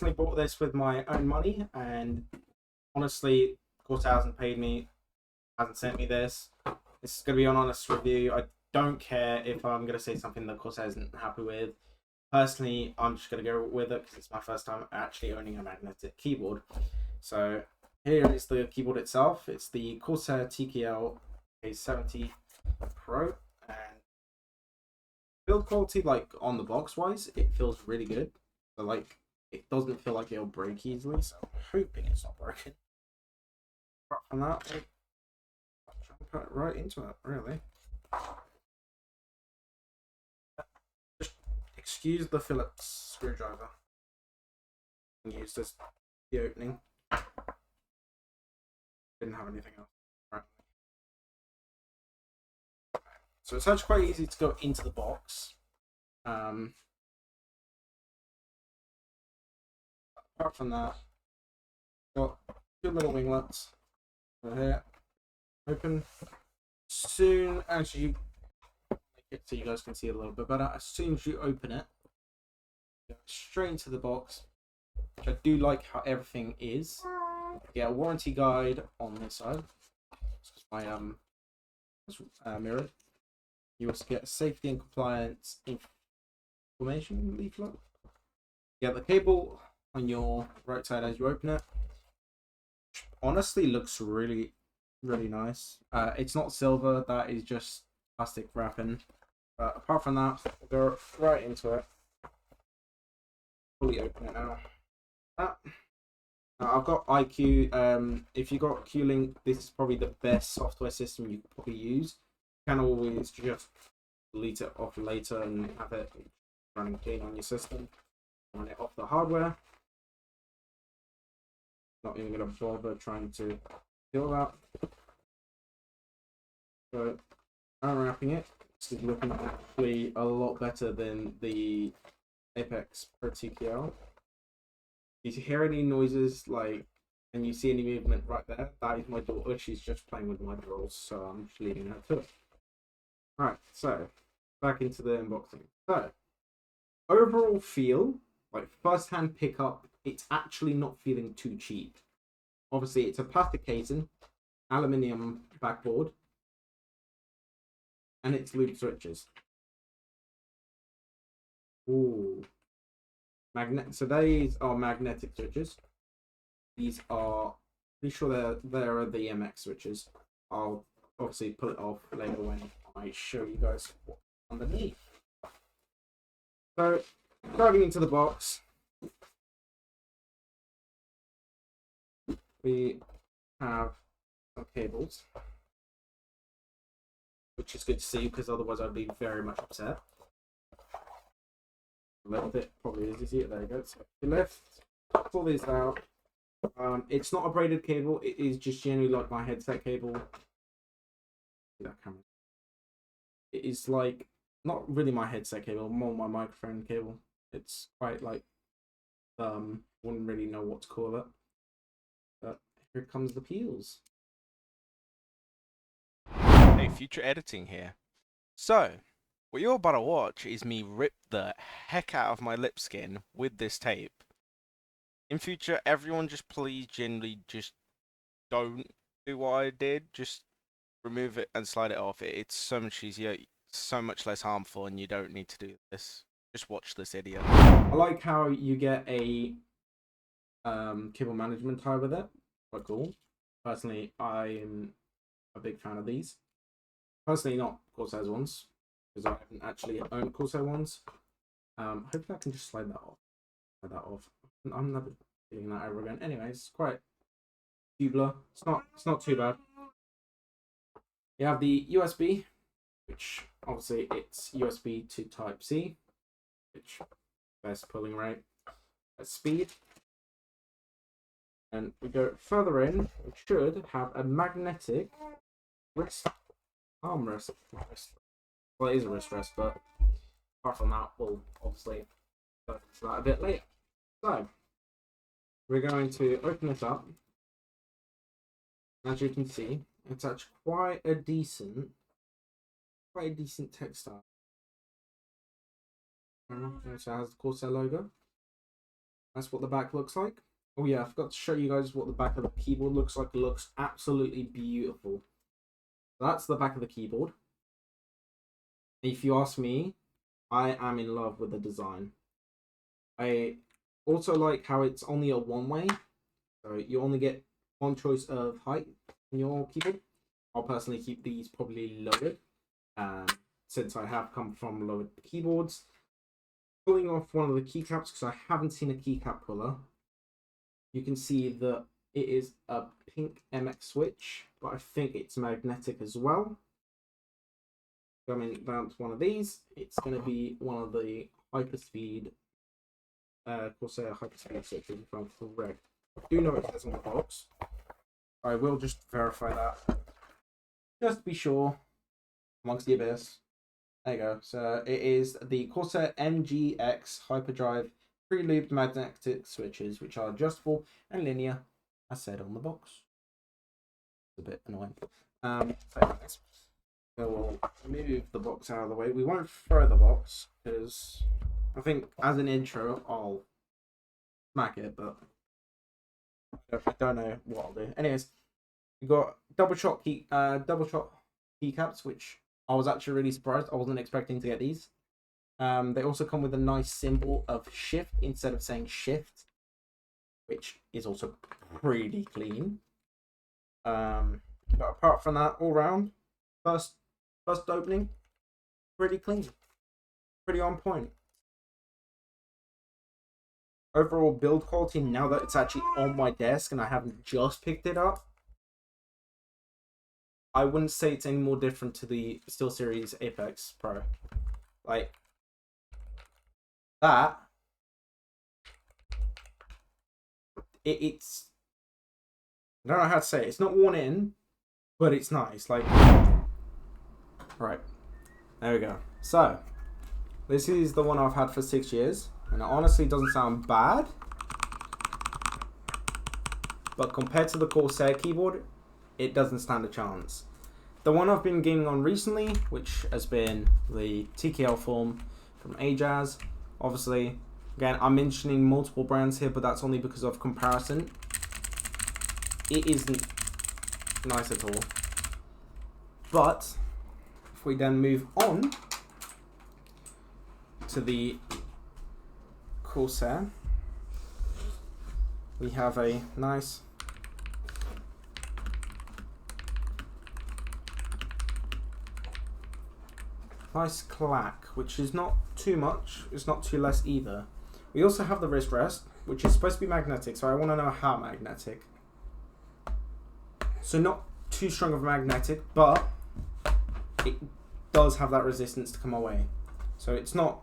recently bought this with my own money, and honestly, Corsair hasn't paid me, hasn't sent me this. This is going to be an honest review. I don't care if I'm going to say something that Corsair isn't happy with. Personally, I'm just going to go with it because it's my first time actually owning a magnetic keyboard. So here is the keyboard itself. It's the Corsair TKL K70 PRO, and build quality, like on the box wise, it feels really good. But like, it doesn't feel like it'll break easily, so I'm hoping it's not broken. Apart from that, I'll try and put it right into it, really. Just excuse the Phillips screwdriver. Use this the opening. Didn't have anything else. Right. So it's actually quite easy to go into the box. Apart from that, got two little winglets over here. Open. Soon as you make it so you guys can see it a little bit better, as soon as you open it, go straight into the box. Which I do like how everything is. You get a warranty guide on this side. My mirror. You also get a safety and compliance information leaflet. You get the cable on your right side as you open it. Honestly, looks really nice. It's not silver, that is just plastic wrapping. But apart from that, we'll go right into it. Fully open it now. I've got iQ. If you got Q-Link, this is probably the best software system you could probably use. You can always just delete it off later and have it running clean on your system. Run it off the hardware. Not even going to bother trying to deal with that. So, unwrapping it. This is looking actually a lot better than the Apex Pro TKL. If you hear any noises, like, and you see any movement right there, that is my daughter. She's just playing with my drawers, so I'm just leaving her to it. Alright, so, back into the unboxing. So, overall feel, like first-hand pickup, it's actually not feeling too cheap. Obviously, it's a plastic casing, aluminium backboard, and it's loop switches. Ooh. So these are magnetic switches. These are pretty sure they're the MX switches. I'll obviously pull it off later when I show you guys what's underneath. So diving into the box, we have some cables, which is good to see because otherwise I'd be very much upset. Left it probably as you see it. There you go. So you lift, pull these out. It's not a braided cable. It is just generally like my headset cable. See that camera? It is like not really my headset cable, more my microphone cable. It's quite like wouldn't really know what to call it. But here comes the peels. Hey, future editing here. So, what you're about to watch is me rip the heck out of my lip skin with this tape. In future, everyone just please generally just don't do what I did. Just remove it and slide it off. It's so much easier, so much less harmful, and you don't need to do this. Just watch this idiot. I like how you get a cable management tie with it. Quite cool. Personally, I'm a big fan of these. Personally, not Corsair's ones, because I haven't actually owned Corsair ones. Hopefully I can just slide that off. I'm never doing that ever again. Anyway, it's quite tubular. It's not too bad. You have the USB, which obviously it's USB to Type C, which best pulling rate at speed. And we go further in, we should have a magnetic wrist armrest. Well, it is a wrist rest, but apart from that, we'll obviously go into that a bit later. So, we're going to open this up. As you can see, it's actually quite a decent textile. So it has the Corsair logo. That's what the back looks like. Oh yeah, I forgot to show you guys what the back of the keyboard looks like. It looks absolutely beautiful. That's the back of the keyboard. If you ask me, I am in love with the design. I also like how it's only a one-way. So you only get one choice of height in your keyboard. I'll personally keep these probably lowered. Since I have come from lowered keyboards. Pulling off one of the keycaps, because I haven't seen a keycap puller. You can see that it is a pink MX switch, but I think it's magnetic as well. Coming down to one of these, it's going to be one of the hyperspeed Corsair hyperspeed switches, if I'm correct. I do know it says on the box. I will just verify that, just to be sure, amongst the abyss. There you go. So it is the Corsair NGX Hyperdrive pre-looped magnetic switches, which are adjustable and linear, as said on the box. It's a bit annoying. So we'll move the box out of the way. We won't throw the box because I think as an intro I'll smack it, but I don't know what I'll do. Anyways, we got double shot keycaps, which I was actually really surprised. I wasn't expecting to get these. They also come with a nice symbol of shift instead of saying shift, which is also pretty clean. But apart from that, all round, first opening, pretty clean, pretty on point. Overall build quality, now that it's actually on my desk and I haven't just picked it up, I wouldn't say it's any more different to the SteelSeries Apex Pro. Like, that, it's, I don't know how to say it. It's not worn in, but it's nice. Like, right, there we go. So, this is the one I've had for 6 years, and it honestly doesn't sound bad. But compared to the Corsair keyboard, it doesn't stand a chance. The one I've been gaming on recently, which has been the TKL form from Ajaz. Obviously, again, I'm mentioning multiple brands here, but that's only because of comparison. It isn't nice at all. But if we then move on to the Corsair, we have a nice clack, which is not too much, it's not too less either. We also have the wrist rest, which is supposed to be magnetic, so I want to know how magnetic. So not too strong of a magnetic, but it does have that resistance to come away. So it's not,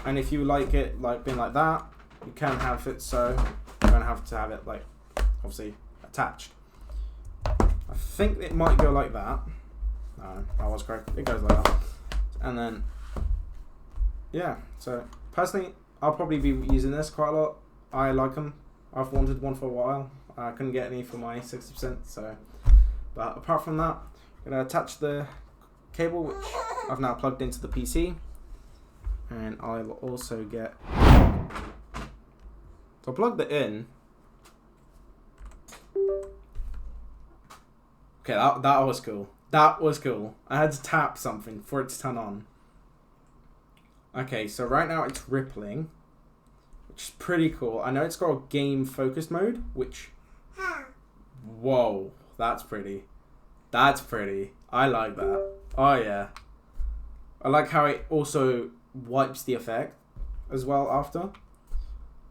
and if you like it like being like that, you can have it, so you're going to have it like obviously attached. I think it might go like that. No, I was correct. It goes like that. And then, yeah. So, personally, I'll probably be using this quite a lot. I like them. I've wanted one for a while. I couldn't get any for my 60%. So, but apart from that, I'm going to attach the cable, which I've now plugged into the PC. And I'll also get... So, I plugged it in. Okay, that was cool. That was cool. I had to tap something for it to turn on. Okay, so right now it's rippling, which is pretty cool. I know it's got a game focused mode, which... Whoa, that's pretty. That's pretty. I like that. Oh, yeah. I like how it also wipes the effect as well after.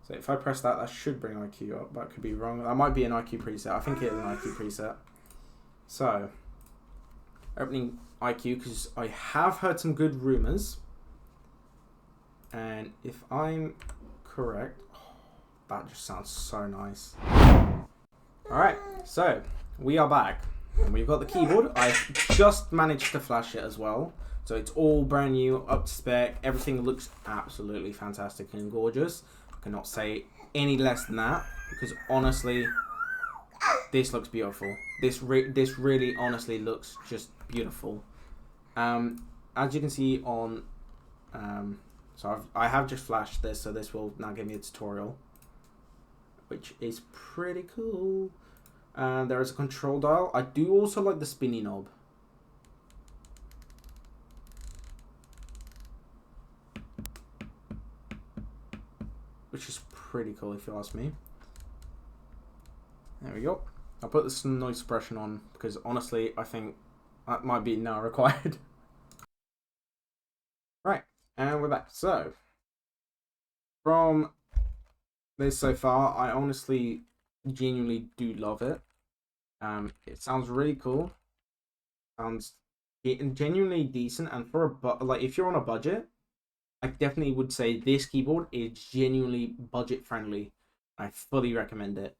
So if I press that, that should bring IQ up. That could be wrong. That might be an IQ preset. I think it is an IQ preset. So... opening IQ, because I have heard some good rumors, and if I'm correct, that just sounds so nice. Alright, so we are back, and we've got the keyboard. I've just managed to flash it as well, so it's all brand new, up to spec. Everything looks absolutely fantastic and gorgeous. I cannot say any less than that, because honestly, this looks beautiful. This really honestly looks just beautiful. As you can see on So I have just flashed this, so this will now give me a tutorial, which is pretty cool. And there is a control dial. I do also like the spinny knob. Which is pretty cool if you ask me. There we go. I'll put this noise suppression on because honestly, I think that might be now required. Right, and we're back. So, from this so far, I honestly, genuinely do love it. It sounds really cool. Sounds genuinely decent, and for a like if you're on a budget, I definitely would say this keyboard is genuinely budget friendly. I fully recommend it.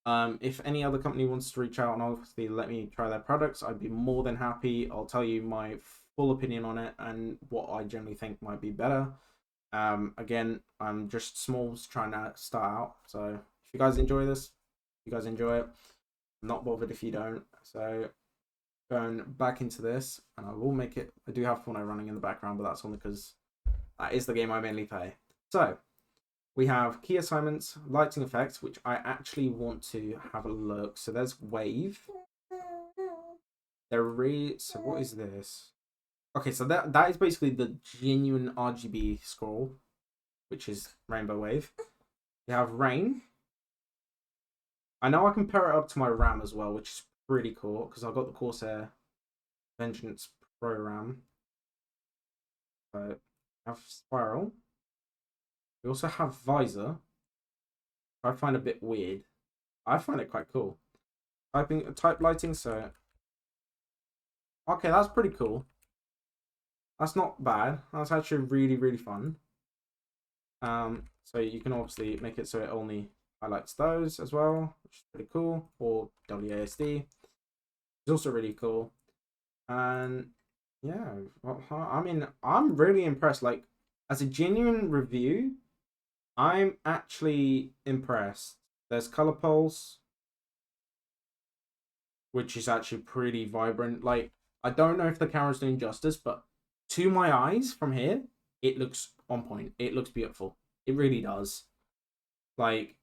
If any other company wants to reach out and obviously let me try their products, I'd be more than happy. I'll tell you my full opinion on it and what I generally think might be better. Again, I'm just small, trying to start out. So if you guys enjoy this, you guys enjoy it. I'm not bothered if you don't. So going back into this, and I will make it. I do have Fortnite running in the background, but that's only because that is the game I mainly play. So we have key assignments, lighting effects, which I actually want to have a look. So there's wave. So what is this? Okay, so that is basically the genuine RGB scroll, which is rainbow wave. You have rain. I know I can pair it up to my RAM as well, which is pretty cool because I've got the Corsair Vengeance Pro RAM. So I have spiral. We also have visor. I find a bit weird. I find it quite cool. Type lighting, so okay, that's pretty cool. That's not bad. That's actually really, really fun. So you can obviously make it so it only highlights those as well, which is pretty cool. Or WASD. It's also really cool. And yeah, I mean, I'm really impressed. Like, as a genuine review, I'm actually impressed. There's color pulse, which is actually pretty vibrant. Like, I don't know if the camera's doing justice, but to my eyes from here, it looks on point. It looks beautiful. It really does. Like,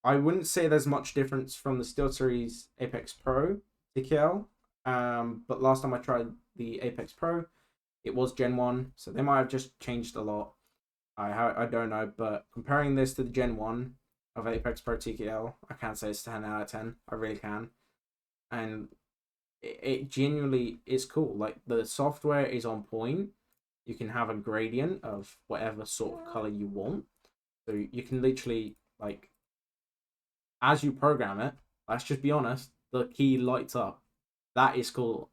I wouldn't say there's much difference from the SteelSeries Apex Pro TKL. But last time I tried the Apex Pro, it was Gen 1, so they might have just changed a lot. I don't know, but comparing this to the Gen 1 of Apex Pro TKL, I can't say it's 10 out of 10. I really can. And it genuinely is cool. Like, the software is on point. You can have a gradient of whatever sort of color you want. So you can literally, like, as you program it, let's just be honest, the key lights up. That is cool.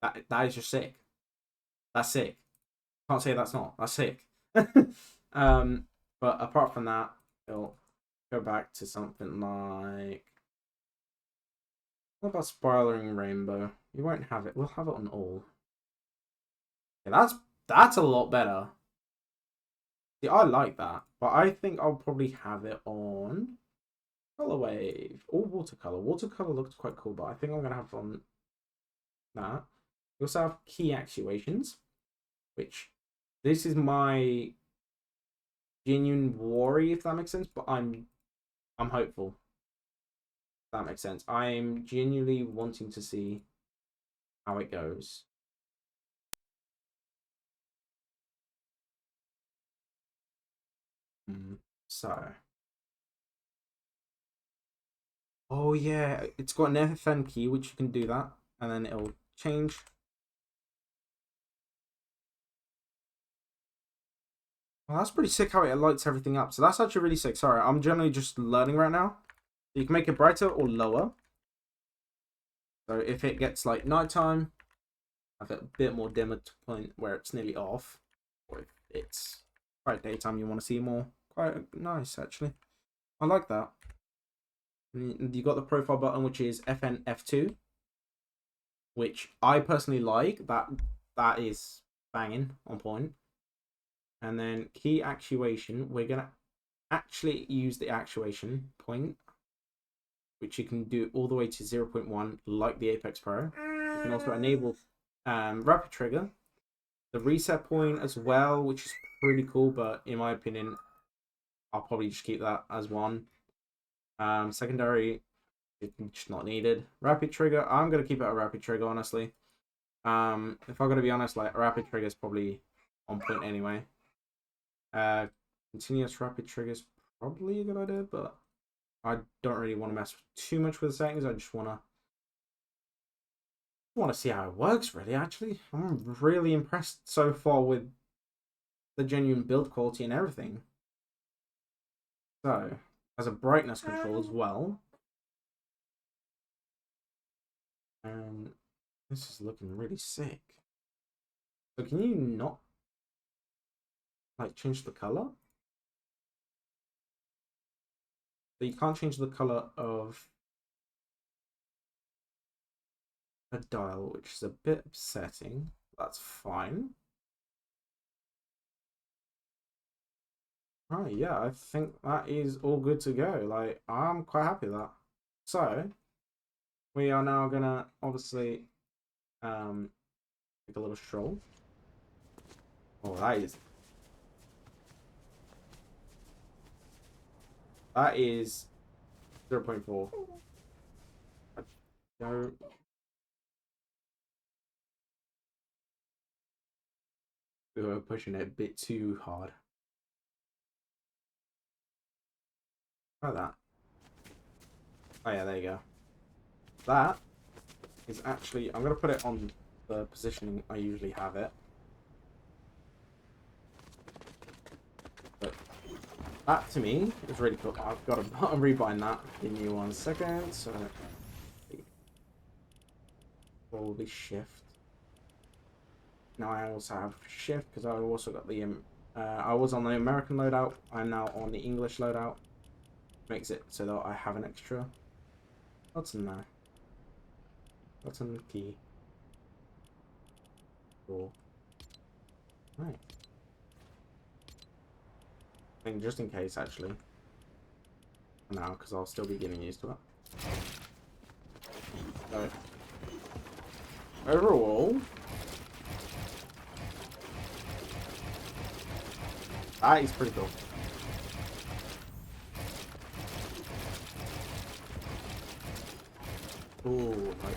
That is just sick. That's sick. Can't say that's not. That's sick. But apart from that, it'll go back to something like, what about spiraling rainbow? You won't have it. We'll have it on all. Yeah, that's a lot better. See, I like that, but I think I'll probably have it on color wave or watercolor. Watercolor looks quite cool, but I think I'm gonna have it on that. We also have key actuations, which this is my genuine worry, if that makes sense, but I'm hopeful. If that makes sense. I'm genuinely wanting to see how it goes. So, oh yeah, it's got an FN key, which you can do that, and then it'll change. Well, that's pretty sick how it lights everything up. So that's actually really sick. Sorry, I'm generally just learning right now. You can make it brighter or lower. So if it gets like nighttime, have it a bit more dimmer to the point where it's nearly off. Or if it's bright daytime, you want to see more. Quite nice, actually. I like that. And you got the profile button, which is FN F2, which I personally like. That is banging, on point. And then key actuation, we're gonna actually use the actuation point, which you can do all the way to 0.1, like the Apex Pro. You can also enable rapid trigger. the reset point as well, which is pretty cool, but in my opinion, I'll probably just keep that as one. Secondary, it's just not needed. Rapid trigger, I'm gonna keep it a rapid trigger, honestly. If I'm gonna be honest, like a rapid trigger is probably on point anyway. Continuous rapid trigger is probably a good idea, but I don't really want to mess too much with the settings. I just want to see how it works, really. Actually, I'm really impressed so far with the genuine build quality and everything. So, as a brightness control as well. And this is looking really sick. So can you not like change the color? So you can't change the color of a dial, which is a bit upsetting. That's fine. Oh yeah, I think that is all good to go. Like, I'm quite happy with that. So we are now gonna obviously take a little stroll. Oh, that is 0.4. I don't. We were pushing it a bit too hard. Try that. Oh yeah, there you go. That is actually, I'm gonna put it on the positioning I usually have it. But that to me is really cool. I've got to rebind that. Give me 1 second. So probably shift. Now I also have shift because I also got the I was on the American loadout. I'm now on the English loadout. Makes it so that I have an extra button there. Button key. Cool. Right. I think just in case, actually. Now, because I'll still be getting used to it. So, overall, that is pretty cool. Ooh, like,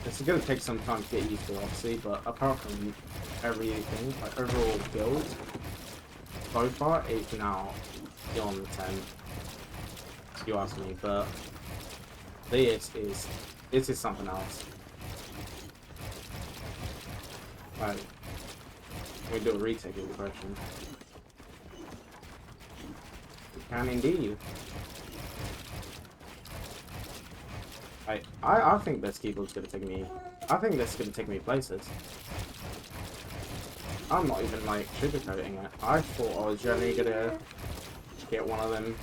it's gonna take some time to get used to, obviously, but apart from everything, like overall build, so far it's now beyond the 10. If you ask me, but this is something else. Like, we do a retake of the question. We can indeed. I think this keyboard's gonna take me. I think this is gonna take me places. I'm not even like sugarcoating it. I thought I was generally gonna get one of them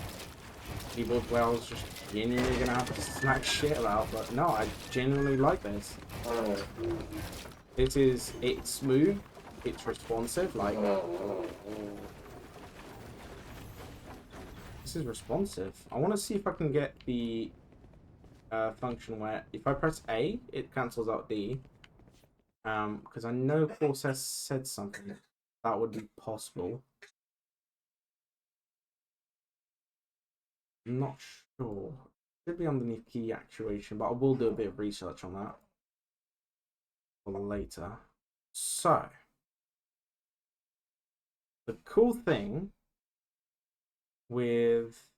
keyboards where I was just genuinely gonna have to smack shit about, but no, I genuinely like this. It's smooth, it's responsive, like this is responsive. I want to see if I can get the function where if I press A, it cancels out D. Because I know Corsair said something that would be possible. I'm not sure. Should be underneath key actuation, but I will do a bit of research on that for later. So, the cool thing with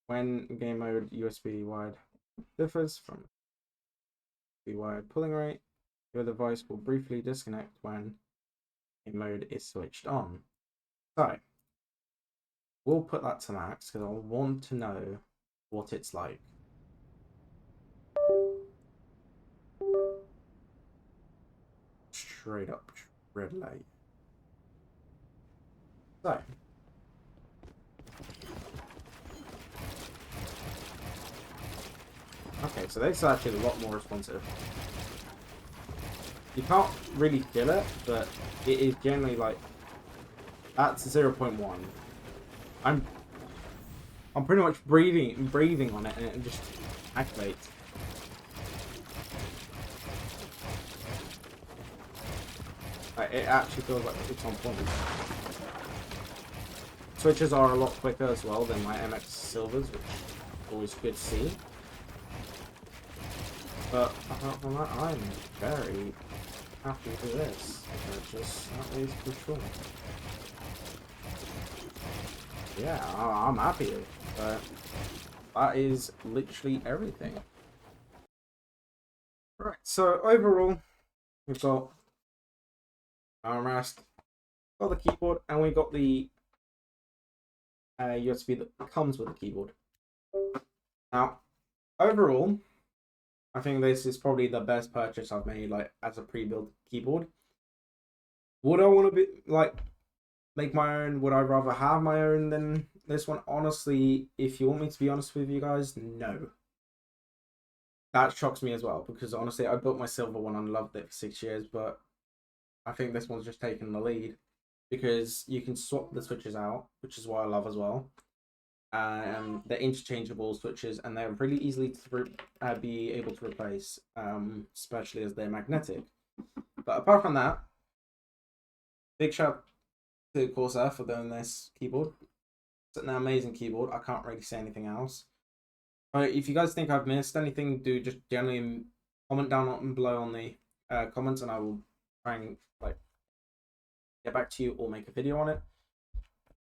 when game mode USB wide differs from USB wired pulling rate, your device will briefly disconnect when game mode is switched on. So, we'll put that to max because I want to know what it's like. Straight up red light. So, okay, so this is actually a lot more responsive. You can't really feel it, but it is generally like that's 0.1. I'm pretty much breathing on it, and it just activates. Like, it actually feels like it's on point. Switches are a lot quicker as well than my MX Silvers, which is always good to see. But apart from that, I'm very happy with this purchase. That is for sure. Yeah, I'm happy. But that is literally everything. Right, so overall, we've got armrest, got the keyboard, and we got the USB that comes with the keyboard. Now, overall, I think this is probably the best purchase I've made, like, as a pre-built keyboard. Would I want to be like make my own? Would I rather have my own than this one? Honestly, if you want me to be honest with you guys, no. That shocks me as well, because honestly, I built my silver one and loved it for 6 years, but I think this one's just taking the lead because you can swap the switches out, which is what I love as well. They're interchangeable switches, and they're really easily to be able to replace, especially as they're magnetic. But apart from that, big shout to Corsair for doing this keyboard. It's an amazing keyboard. I can't really say anything else. But if you guys think I've missed anything, do just generally comment down below on the comments, and I will try and like get back to you or make a video on it.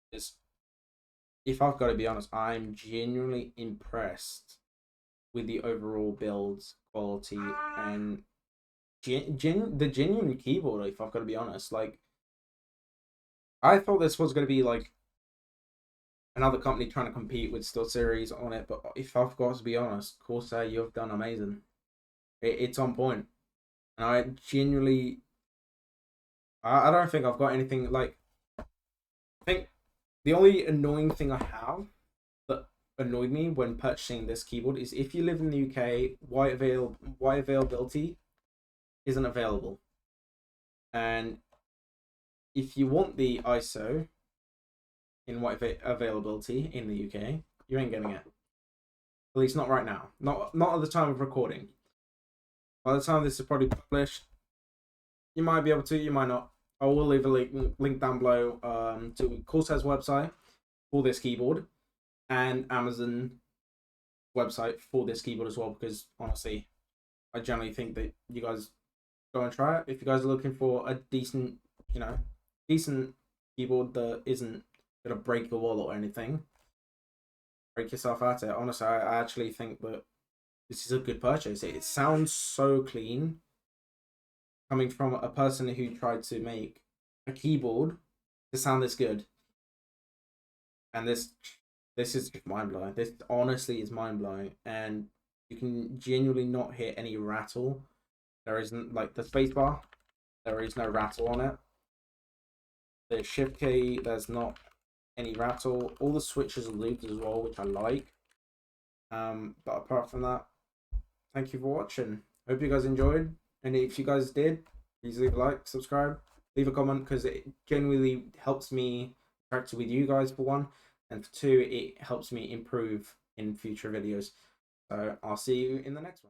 Because if I've got to be honest, I'm genuinely impressed with the overall build quality and the genuine keyboard. If I've got to be honest, like, I thought this was going to be like another company trying to compete with SteelSeries on it, but if I've got to be honest, Corsair, you've done amazing. It's on point, and I genuinely, I don't think I've got anything like. I think the only annoying thing I have that annoyed me when purchasing this keyboard is if you live in the UK, why availability isn't available, and if you want the ISO in white availability in the UK, you ain't getting it. At least not right now. Not at the time of recording. By the time this is probably published, you might be able to, you might not. I will leave a link down below to Corsair's website for this keyboard and Amazon website for this keyboard as well, because honestly, I generally think that you guys go and try it. If you guys are looking for a decent, decent keyboard that isn't gonna break your wallet or anything, break yourself at it. Honestly, I actually think that this is a good purchase. It sounds so clean, coming from a person who tried to make a keyboard to sound this good. And this is just mind blowing. This honestly is mind blowing, and you can genuinely not hear any rattle. There isn't, like, the spacebar. There is no rattle on it. The shift key, there's not any rattle. All the switches are looped as well, which I like. But apart from that, thank you for watching. Hope you guys enjoyed, and if you guys did, please leave a like, subscribe, leave a comment, because it genuinely helps me interact with you guys, for one, and for two, it helps me improve in future videos. So I'll see you in the next one.